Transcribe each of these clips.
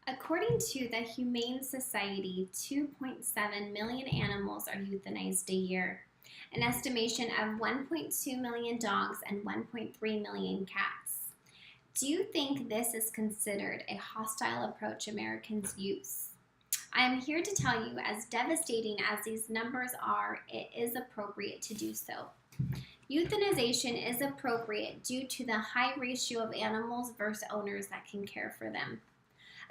According to the Humane Society, 2.7 million animals are euthanized a year, an estimation of 1.2 million dogs and 1.3 million cats. Do you think this is considered a hostile approach Americans use? I am here to tell you, as devastating as these numbers are, it is appropriate to do so. Euthanization is appropriate due to the high ratio of animals versus owners that can care for them.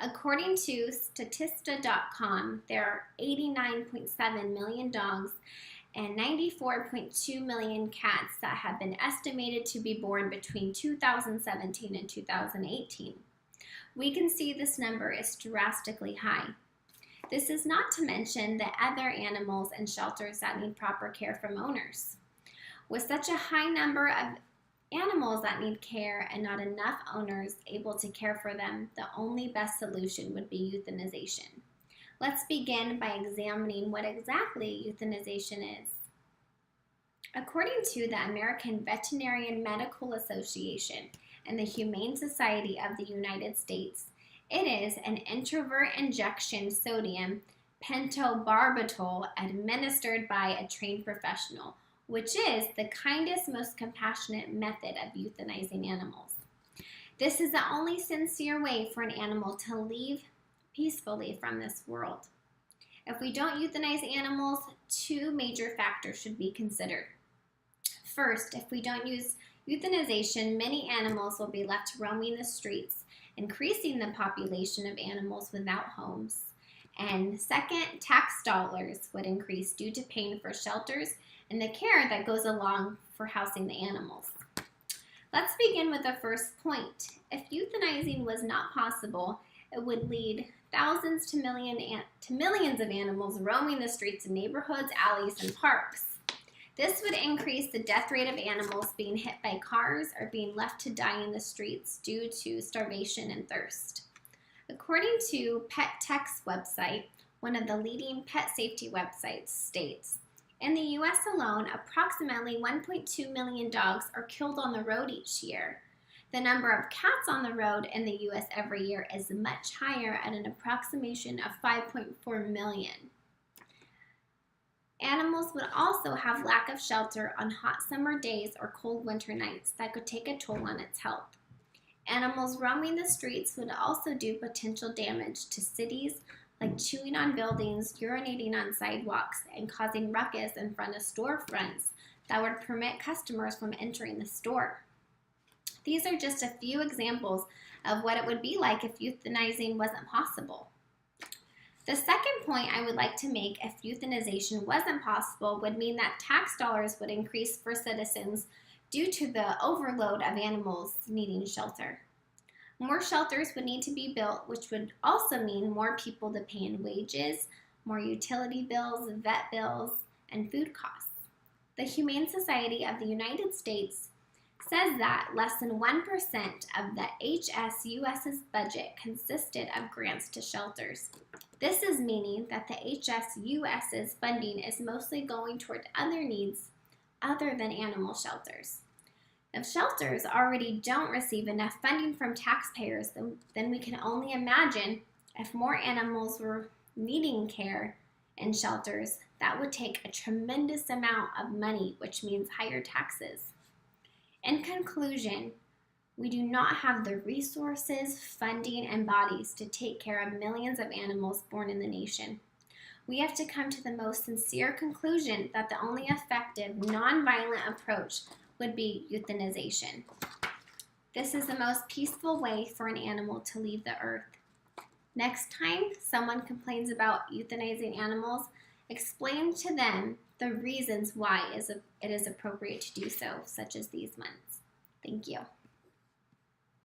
According to Statista.com, there are 89.7 million dogs and 94.2 million cats that have been estimated to be born between 2017 and 2018. We can see this number is drastically high. This is not to mention the other animals and shelters that need proper care from owners. With such a high number of animals that need care and not enough owners able to care for them, the only best solution would be euthanization. Let's begin by examining what exactly euthanization is. According to the American Veterinary Medical Association and the Humane Society of the United States, it is an intravert injection sodium pentobarbital administered by a trained professional, which is the kindest, most compassionate method of euthanizing animals. This is the only sincere way for an animal to leave peacefully from this world. If we don't euthanize animals, two major factors should be considered. First, if we don't use euthanization, many animals will be left roaming the streets, increasing the population of animals without homes. And second, tax dollars would increase due to paying for shelters and the care that goes along for housing the animals. Let's begin with the first point. If euthanizing was not possible, it would lead thousands to millions of animals roaming the streets of neighborhoods, alleys, and parks. This would increase the death rate of animals being hit by cars or being left to die in the streets due to starvation and thirst. According to Pet Tech's website, one of the leading pet safety websites, states, in the U.S. alone, approximately 1.2 million dogs are killed on the road each year. The number of cats on the road in the U.S. every year is much higher at an approximation of 5.4 million. Animals would also have lack of shelter on hot summer days or cold winter nights that could take a toll on its health. Animals roaming the streets would also do potential damage to cities, like chewing on buildings, urinating on sidewalks, and causing ruckus in front of storefronts that would prevent customers from entering the store. These are just a few examples of what it would be like if euthanizing wasn't possible. The second point I would like to make, if euthanization wasn't possible, would mean that tax dollars would increase for citizens due to the overload of animals needing shelter. More shelters would need to be built, which would also mean more people to pay in wages, more utility bills, vet bills, and food costs. The Humane Society of the United States says that less than 1% of the HSUS's budget consisted of grants to shelters. This is meaning that the HSUS's funding is mostly going toward other needs other than animal shelters. If shelters already don't receive enough funding from taxpayers, then we can only imagine if more animals were needing care in shelters, that would take a tremendous amount of money, which means higher taxes. In conclusion, we do not have the resources, funding, and bodies to take care of millions of animals born in the nation. We have to come to the most sincere conclusion that the only effective, nonviolent approach would be euthanization. This is the most peaceful way for an animal to leave the earth. Next time someone complains about euthanizing animals, explain to them the reasons why it is appropriate to do so, such as these ones. Thank you.